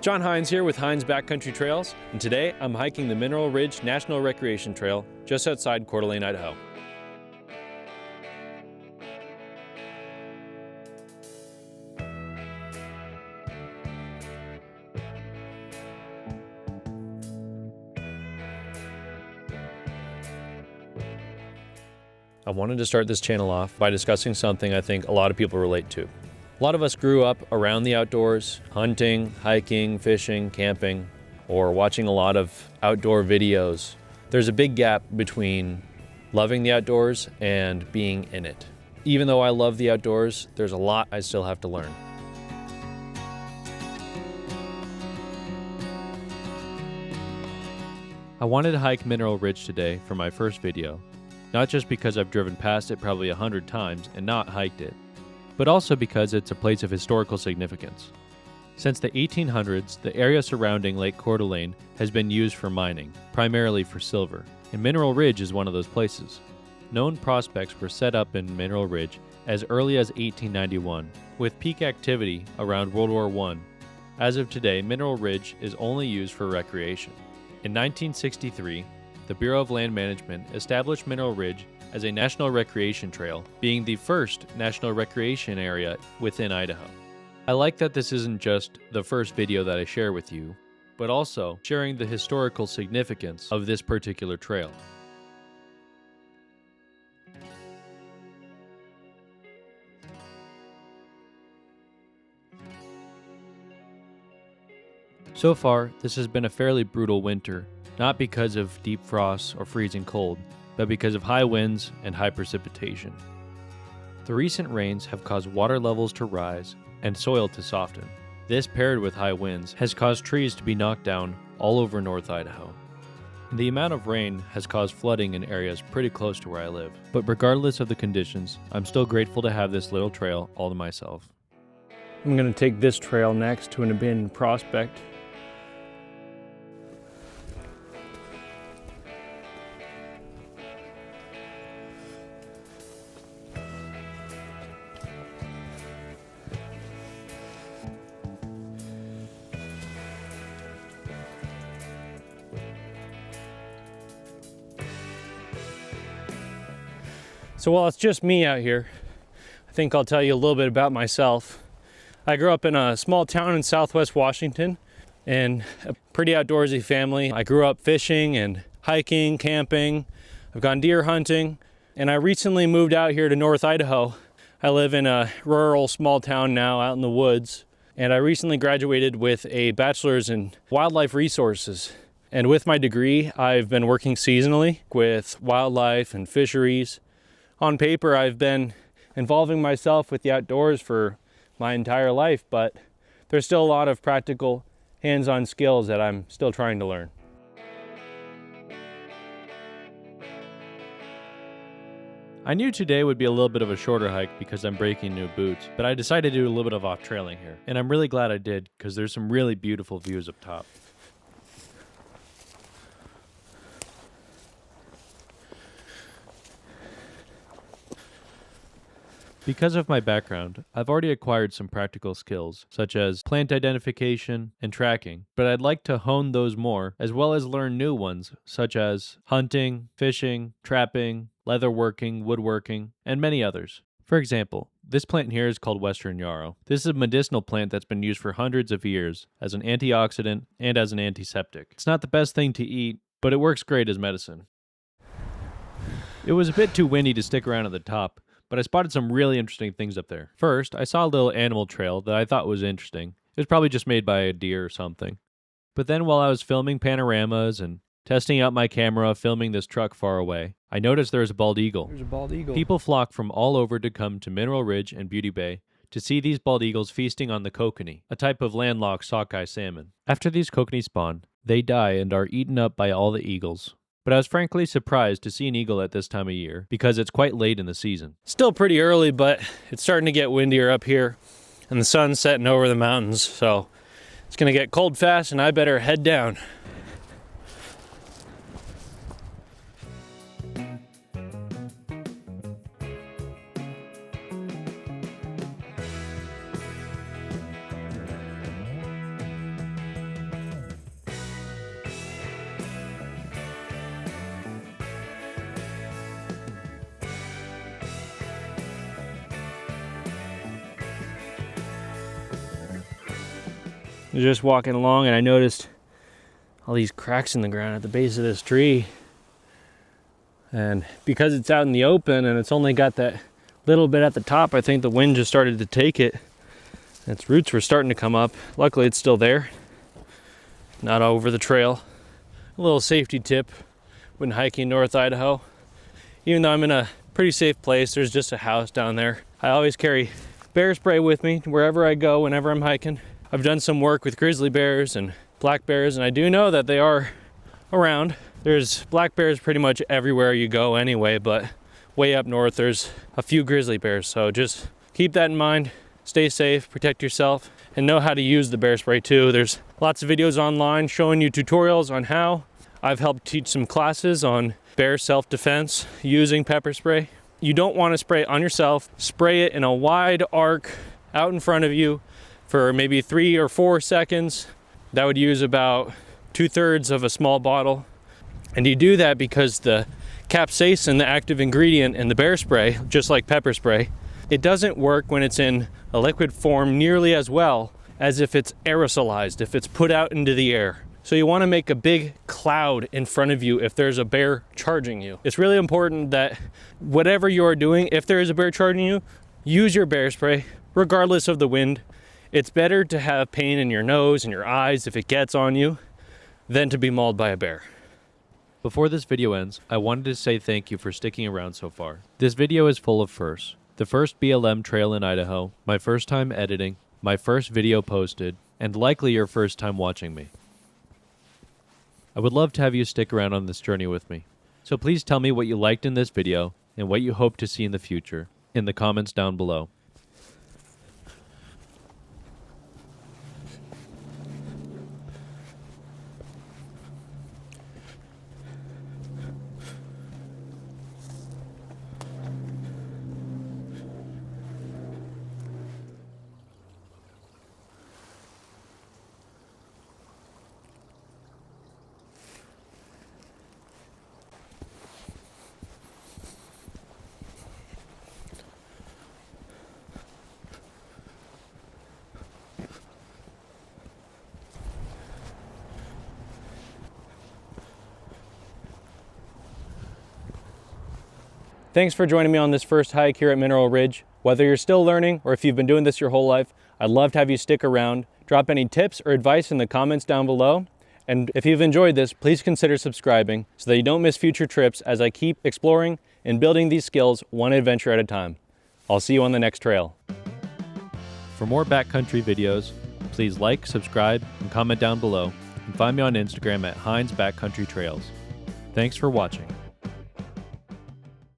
John Hynds here with Hynds Backcountry Trails, and today I'm hiking the Mineral Ridge National Recreation Trail just outside Coeur d'Alene, Idaho. I wanted to start this channel off by discussing something I think a lot of people relate to. A lot of us grew up around the outdoors, hunting, hiking, fishing, camping, or watching a lot of outdoor videos. There's a big gap between loving the outdoors and being in it. Even though I love the outdoors, there's a lot I still have to learn. I wanted to hike Mineral Ridge today for my first video. Not just because I've driven past it probably 100 times and not hiked it, but also because it's a place of historical significance. Since the 1800s, the area surrounding Lake Coeur has been used for mining, primarily for silver, and Mineral Ridge is one of those places. Known prospects were set up in Mineral Ridge as early as 1891, with peak activity around World War I. As of today, Mineral Ridge is only used for recreation. In 1963, the Bureau of Land Management established Mineral Ridge as a national recreation trail, being the first national recreation area within Idaho. I like that this isn't just the first video that I share with you, but also sharing the historical significance of this particular trail. So far, this has been a fairly brutal winter, not because of deep frosts or freezing cold, but because of high winds and high precipitation. The recent rains have caused water levels to rise and soil to soften. This, paired with high winds, has caused trees to be knocked down all over North Idaho. The amount of rain has caused flooding in areas pretty close to where I live. But regardless of the conditions, I'm still grateful to have this little trail all to myself. I'm going to take this trail next to an abandoned prospect. So while it's just me out here, I think I'll tell you a little bit about myself. I grew up in a small town in southwest Washington and a pretty outdoorsy family. I grew up fishing and hiking, camping. I've gone deer hunting, and I recently moved out here to North Idaho. I live in a rural small town now out in the woods, and I recently graduated with a bachelor's in wildlife resources. And with my degree, I've been working seasonally with wildlife and fisheries. On paper, I've been involving myself with the outdoors for my entire life, but there's still a lot of practical hands-on skills that I'm still trying to learn. I knew today would be a little bit of a shorter hike because I'm breaking new boots, but I decided to do a little bit of off-trailing here. And I'm really glad I did because there's some really beautiful views up top. Because of my background, I've already acquired some practical skills, such as plant identification and tracking, but I'd like to hone those more, as well as learn new ones, such as hunting, fishing, trapping, leatherworking, woodworking, and many others. For example, this plant here is called Western Yarrow. This is a medicinal plant that's been used for hundreds of years as an antioxidant and as an antiseptic. It's not the best thing to eat, but it works great as medicine. It was a bit too windy to stick around at the top, but I spotted some really interesting things up there. First, I saw a little animal trail that I thought was interesting. It was probably just made by a deer or something. But then while I was filming panoramas and testing out my camera, filming this truck far away, I noticed there was a bald eagle. There's a bald eagle. People flock from all over to come to Mineral Ridge and Beauty Bay to see these bald eagles feasting on the kokanee, a type of landlocked sockeye salmon. After these kokanee spawn, they die and are eaten up by all the eagles. But I was frankly surprised to see an eagle at this time of year because it's quite late in the season. Still pretty early, but it's starting to get windier up here and the sun's setting over the mountains, so it's gonna get cold fast and I better head down. was just walking along and I noticed all these cracks in the ground at the base of this tree. And because it's out in the open and it's only got that little bit at the top, I think the wind just started to take it. Its roots were starting to come up. Luckily it's still there, not over the trail. A little safety tip when hiking North Idaho. Even though I'm in a pretty safe place, there's just a house down there. I always carry bear spray with me wherever I go, whenever I'm hiking. I've done some work with grizzly bears and black bears, and I do know that they are around. There's black bears pretty much everywhere you go anyway, but way up north there's a few grizzly bears. So just keep that in mind, stay safe, protect yourself, and know how to use the bear spray too. There's lots of videos online showing you tutorials on how. I've helped teach some classes on bear self-defense using pepper spray. You don't want to spray it on yourself. Spray it in a wide arc out in front of you for maybe 3 or 4 seconds. That would use about 2/3 of a small bottle. And you do that because the capsaicin, the active ingredient in the bear spray, just like pepper spray, it doesn't work when it's in a liquid form nearly as well as if it's aerosolized, if it's put out into the air. So you want to make a big cloud in front of you if there's a bear charging you. It's really important that whatever you're doing, if there is a bear charging you, use your bear spray regardless of the wind. It's better to have pain in your nose and your eyes if it gets on you than to be mauled by a bear. Before this video ends, I wanted to say thank you for sticking around so far. This video is full of firsts. The first BLM trail in Idaho, my first time editing, my first video posted, and likely your first time watching me. I would love to have you stick around on this journey with me. So please tell me what you liked in this video and what you hope to see in the future in the comments down below. Thanks for joining me on this first hike here at Mineral Ridge. Whether you're still learning or if you've been doing this your whole life, I'd love to have you stick around. Drop any tips or advice in the comments down below. And if you've enjoyed this, please consider subscribing so that you don't miss future trips as I keep exploring and building these skills one adventure at a time. I'll see you on the next trail. For more backcountry videos, please like, subscribe, and comment down below, and find me on Instagram at Hynds Backcountry Trails. Thanks for watching.